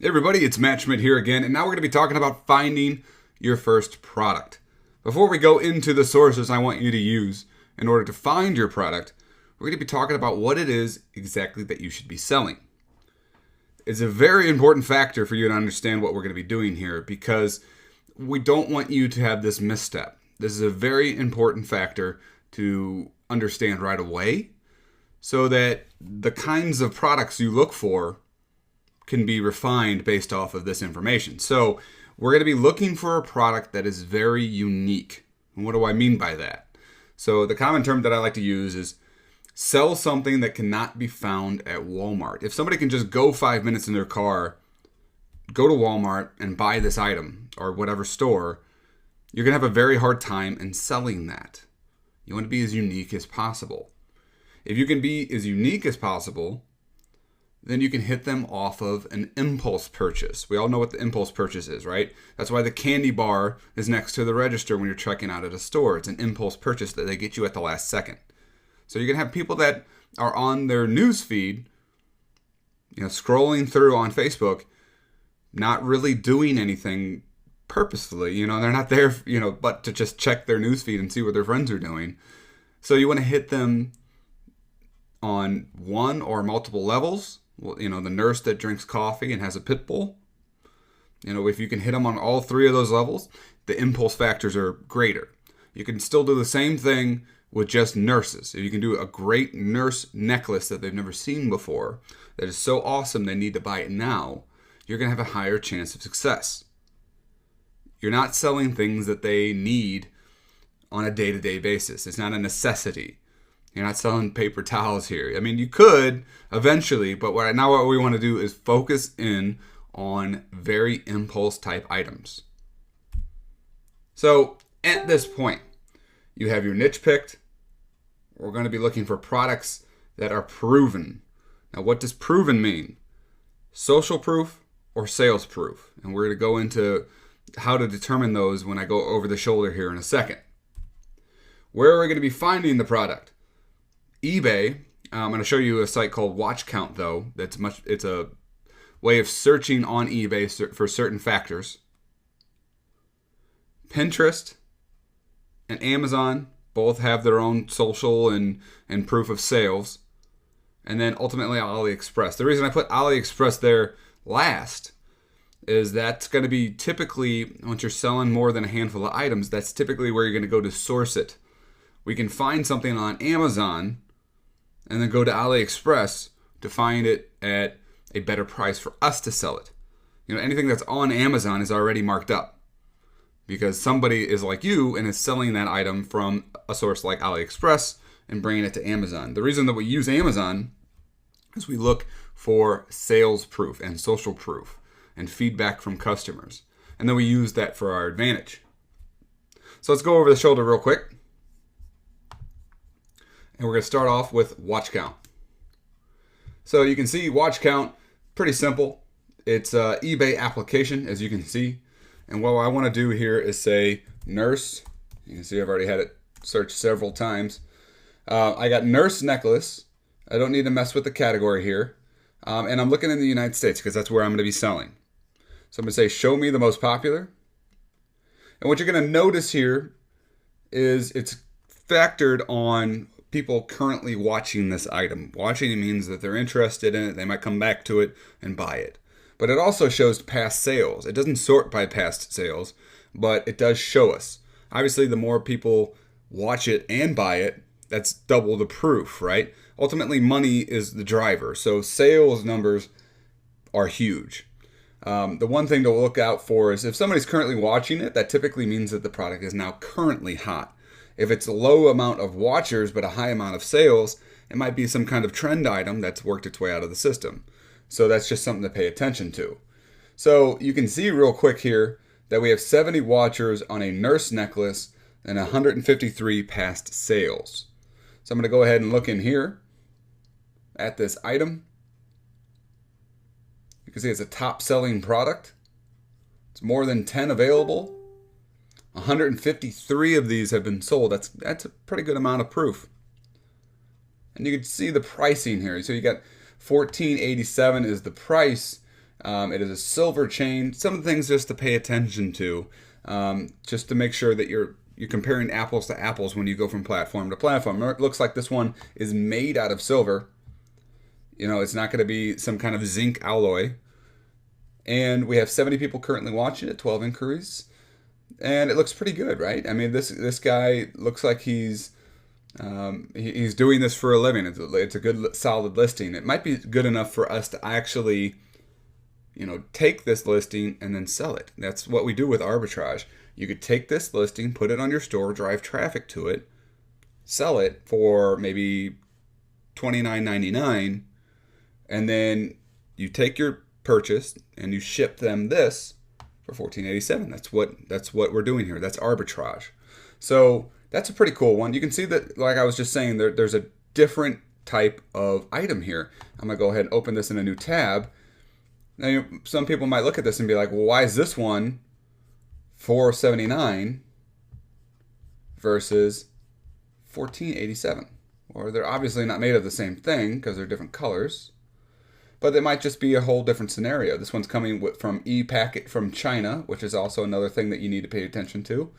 Hey everybody, it's Matt Schmidt here again, and now we're going to be talking about finding your first product. Before we go into the sources I want you to use in order to find your product, we're going to be talking about what it is exactly that you should be selling. It's a very important factor for you to understand what we're going to be doing here because we don't want you to have this misstep. This is a very important factor to understand right away so that the kinds of products you look for can be refined based off of this information. So we're going to be looking for a product that is very unique. And what do I mean by that? So the common term that I like to use is sell something that cannot be found at Walmart. If somebody can just go 5 minutes in their car, go to Walmart and buy this item or whatever store, you're going to have a very hard time in selling that. You want to be as unique as possible. If you can be as unique as possible, then you can hit them off of an impulse purchase. We all know what the impulse purchase is, right? That's why the candy bar is next to the register when you're checking out at a store. It's an impulse purchase that they get you at the last second. So you're going to have people that are on their news feed, scrolling through on Facebook, not really doing anything purposefully. They're not there, but to just check their news feed and see what their friends are doing. So you want to hit them on one or multiple levels. Well, the nurse that drinks coffee and has a pit bull. If you can hit them on all three of those levels, the impulse factors are greater. You can still do the same thing with just nurses. If you can do a great nurse necklace that they've never seen before, that is so awesome they need to buy it now, you're going to have a higher chance of success. You're not selling things that they need on a day-to-day basis. It's not a necessity. You're not selling paper towels here. I mean, you could eventually, but what we want to do is focus in on very impulse type items. So at this point, you have your niche picked. We're going to be looking for products that are proven. Now, what does proven mean? Social proof or sales proof? And we're going to go into how to determine those when I go over the shoulder here in a second. Where are we going to be finding the product? eBay. I'm going to show you a site called Watch Count, though. It's a way of searching on eBay for certain factors. Pinterest and Amazon both have their own social and proof of sales. And then ultimately AliExpress. The reason I put AliExpress there last is that's going to be typically, once you're selling more than a handful of items, that's typically where you're going to go to source it. We can find something on Amazon and then go to AliExpress to find it at a better price for us to sell it. Anything that's on Amazon is already marked up because somebody is like you and is selling that item from a source like AliExpress and bringing it to Amazon. The reason that we use Amazon is we look for sales proof and social proof and feedback from customers. And then we use that for our advantage. So let's go over the shoulder real quick. And we're going to start off with watch count. So you can see watch count, pretty simple. It's an eBay application, as you can see. And what I want to do here is say nurse. You can see I've already had it searched several times. I got nurse necklace. I don't need to mess with the category here. And I'm looking in the United States because that's where I'm going to be selling. So I'm going to say show me the most popular. And what you're going to notice here is it's factored on people currently watching this item. Watching means that they're interested in it. They might come back to it and buy it. But it also shows past sales. It doesn't sort by past sales, but it does show us. Obviously, the more people watch it and buy it, that's double the proof, right? Ultimately, money is the driver. So sales numbers are huge. The one thing to look out for is if somebody's currently watching it, that typically means that the product is now currently hot. If it's a low amount of watchers but a high amount of sales, it might be some kind of trend item that's worked its way out of the system. So that's just something to pay attention to. So you can see real quick here that we have 70 watchers on a nurse necklace and 153 past sales. So I'm going to go ahead and look in here at this item. You can see it's a top selling product. It's more than 10 available. 153 of these have been sold. That's a pretty good amount of proof. And you can see the pricing here. So you got $14.87 is the price, It is a silver chain. Some of the things just to pay attention to, just to make sure that you're comparing apples to apples when you go from platform to platform. It looks like this one is made out of silver. You know, it's not going to be some kind of zinc alloy. And we have 70 people currently watching it, 12 inquiries. And it looks pretty good, right? I mean, this guy looks like he's doing this for a living. It's a good, solid listing. It might be good enough for us to actually, you know, take this listing and then sell it. That's what we do with arbitrage. You could take this listing, put it on your store, drive traffic to it, sell it for maybe $29.99, and then you take your purchase and you ship them this for $14.87. That's what we're doing here. That's arbitrage. So that's a pretty cool one. You can see that, like I was just saying, there's a different type of item here. I'm gonna go ahead and open this in a new tab. Now, some people might look at this and be like, well, why is this one $4.79 versus $14.87? Or they're obviously not made of the same thing because they're different colors. But it might just be a whole different scenario. This one's coming from e-packet from China, which is also another thing that you need to pay attention to.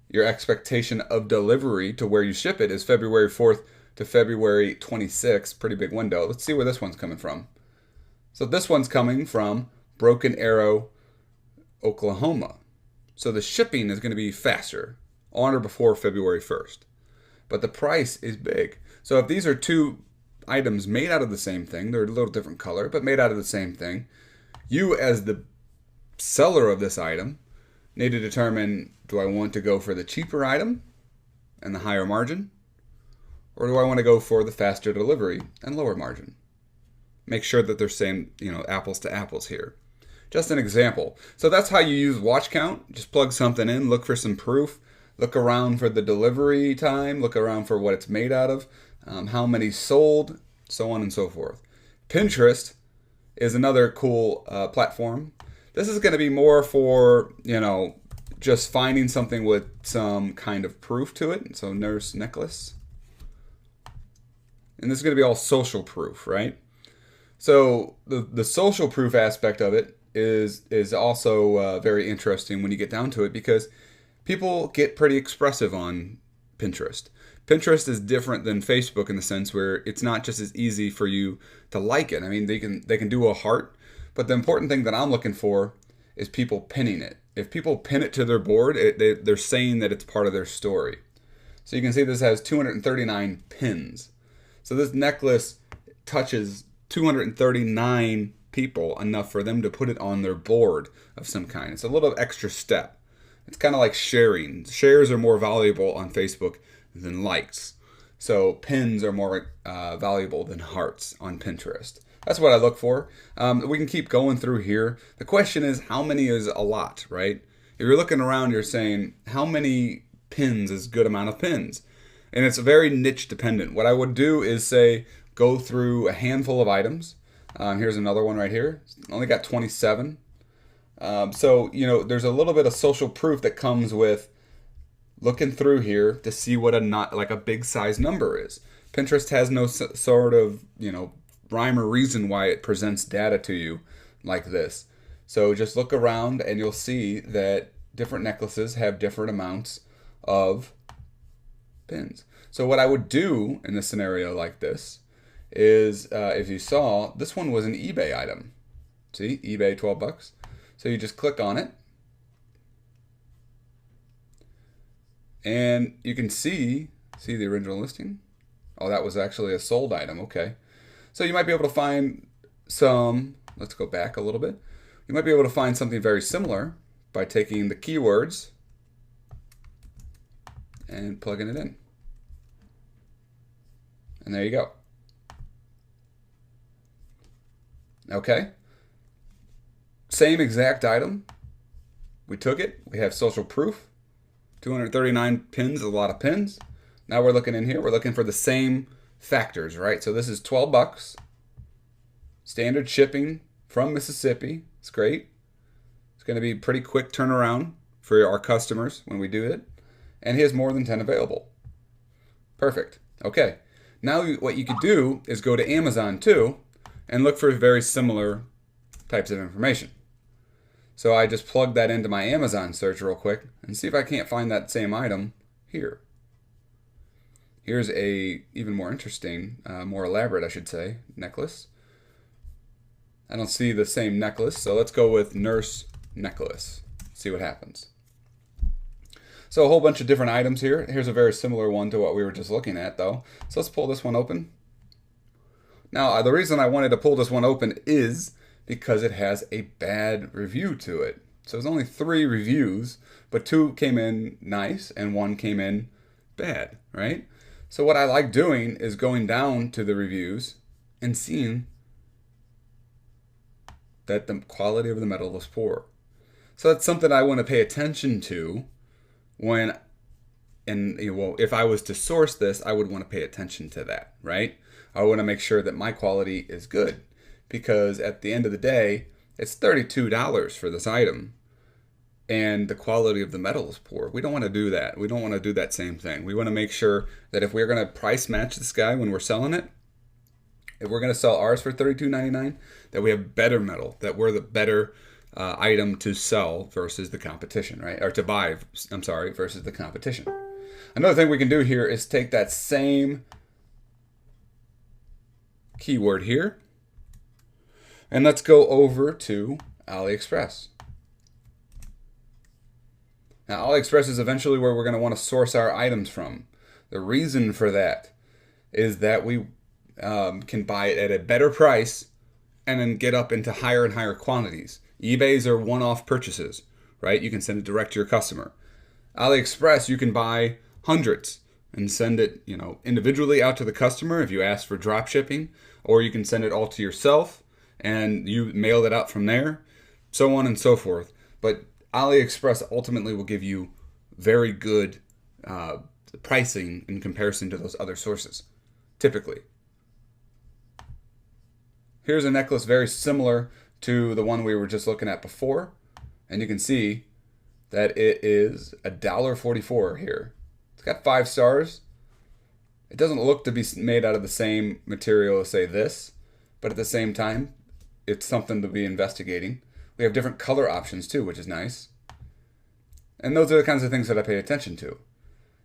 Your expectation of delivery to where you ship it is February 4th to February 26th. Pretty big window. Let's see where this one's coming from. So this one's coming from Broken Arrow, Oklahoma. So the shipping is going to be faster, on or before February 1st. But the price is big. So if these are two items made out of the same thing, they're a little different color, but made out of the same thing, you as the seller of this item need to determine, do I want to go for the cheaper item and the higher margin? Or do I want to go for the faster delivery and lower margin? Make sure that they're same, apples to apples here. Just an example. So that's how you use watch count. Just plug something in, look for some proof, look around for the delivery time, look around for what it's made out of, how many sold, so on and so forth. Pinterest is another cool platform. This is going to be more for, just finding something with some kind of proof to it. So nurse necklace. And this is going to be all social proof, right? So the social proof aspect of it is also very interesting when you get down to it, because people get pretty expressive on Pinterest. Pinterest is different than Facebook in the sense where it's not just as easy for you to like it. I mean, they can do a heart, but the important thing that I'm looking for is people pinning it. If people pin it to their board, they're saying that it's part of their story. So you can see this has 239 pins. So this necklace touches 239 people, enough for them to put it on their board of some kind. It's a little extra step. It's kind of like sharing. Shares are more valuable on Facebook than likes. So pins are more valuable than hearts on Pinterest. That's what I look for. We can keep going through here. The question is, how many is a lot, right? If you're looking around, you're saying, how many pins is a good amount of pins? And it's very niche dependent. What I would do is say, go through a handful of items. Here's another one right here. Only got 27. So, there's a little bit of social proof that comes with looking through here to see what a big size number is. Pinterest has no sort of, rhyme or reason why it presents data to you like this. So just look around and you'll see that different necklaces have different amounts of pins. So what I would do in a scenario like this is, if you saw, this one was an eBay item. See, eBay, $12. So you just click on it, and you can see the original listing. Oh, that was actually a sold item. Okay. So you might be able to find some, let's go back a little bit. You might be able to find something very similar by taking the keywords and plugging it in. And there you go. Okay. Same exact item. We took it. We have social proof. 239 pins is a lot of pins. Now we're looking in here. We're looking for the same factors, right? So this is $12. Standard shipping from Mississippi. It's great. It's going to be pretty quick turnaround for our customers when we do it. And he has more than 10 available. Perfect. Okay. Now what you could do is go to Amazon too and look for very similar types of information. So I just plugged that into my Amazon search real quick and see if I can't find that same item here. Here's a even more interesting, more elaborate, I should say, necklace. I don't see the same necklace, so let's go with nurse necklace. See what happens. So a whole bunch of different items here. Here's a very similar one to what we were just looking at, though. So let's pull this one open. Now, the reason I wanted to pull this one open is because it has a bad review to it. So there's only 3 reviews, but 2 came in nice and 1 came in bad, right? So what I like doing is going down to the reviews and seeing that the quality of the metal is poor. So that's something I want to pay attention to when, and well, if I was to source this, I would want to pay attention to that, right? I want to make sure that my quality is good, because at the end of the day, it's $32 for this item and the quality of the metal is poor. We don't want to do that. We don't want to do that same thing. We want to make sure that if we're going to price match this guy when we're selling it, if we're going to sell ours for $32.99, that we have better metal, that we're the better item to sell versus the competition, right? Or to buy, I'm sorry, versus the competition. Another thing we can do here is take that same keyword here and let's go over to AliExpress. Now, AliExpress is eventually where we're going to want to source our items from. The reason for that is that we can buy it at a better price and then get up into higher and higher quantities. eBay's are one-off purchases, right? You can send it direct to your customer. AliExpress, you can buy hundreds and send it, individually out to the customer if you ask for drop shipping, or you can send it all to yourself and you mail it out from there, so on and so forth. But AliExpress ultimately will give you very good pricing in comparison to those other sources, typically. Here's a necklace very similar to the one we were just looking at before, and you can see that it is $1.44 here. It's got 5 stars. It doesn't look to be made out of the same material as, say, this, but at the same time, it's something to be investigating. We have different color options too, which is nice. And those are the kinds of things that I pay attention to.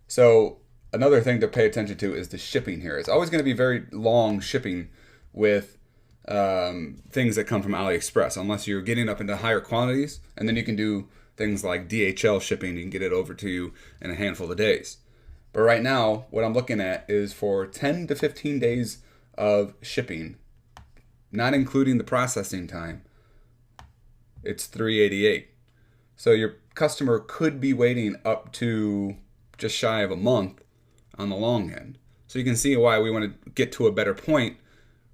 So another thing to pay attention to is the shipping here. It's always going to be very long shipping with things that come from AliExpress, unless you're getting up into higher quantities, and then you can do things like DHL shipping. You can get it over to you in a handful of days. But right now, what I'm looking at is for 10 to 15 days of shipping, not including the processing time, it's $3.88. So your customer could be waiting up to just shy of a month on the long end. So you can see why we want to get to a better point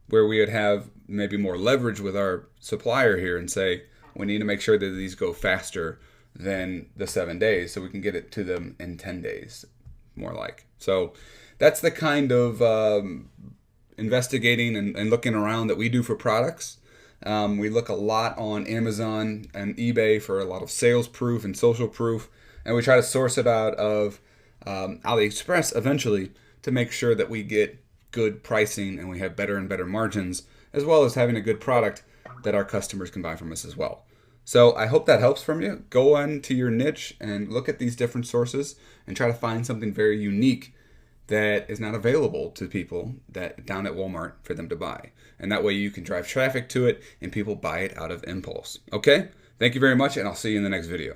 where we would have maybe more leverage with our supplier here and say, we need to make sure that these go faster than the 7 days so we can get it to them in 10 days, more like. So that's the kind of investigating and looking around that we do for products. We look a lot on Amazon and eBay for a lot of sales proof and social proof, and we try to source it out of AliExpress eventually to make sure that we get good pricing and we have better and better margins, as well as having a good product that our customers can buy from us as well. So I hope that helps from you. Go on to your niche and look at these different sources and try to find something very unique that is not available to people that down at Walmart for them to buy. And that way you can drive traffic to it and people buy it out of impulse. Okay? Thank you very much, and I'll see you in the next video.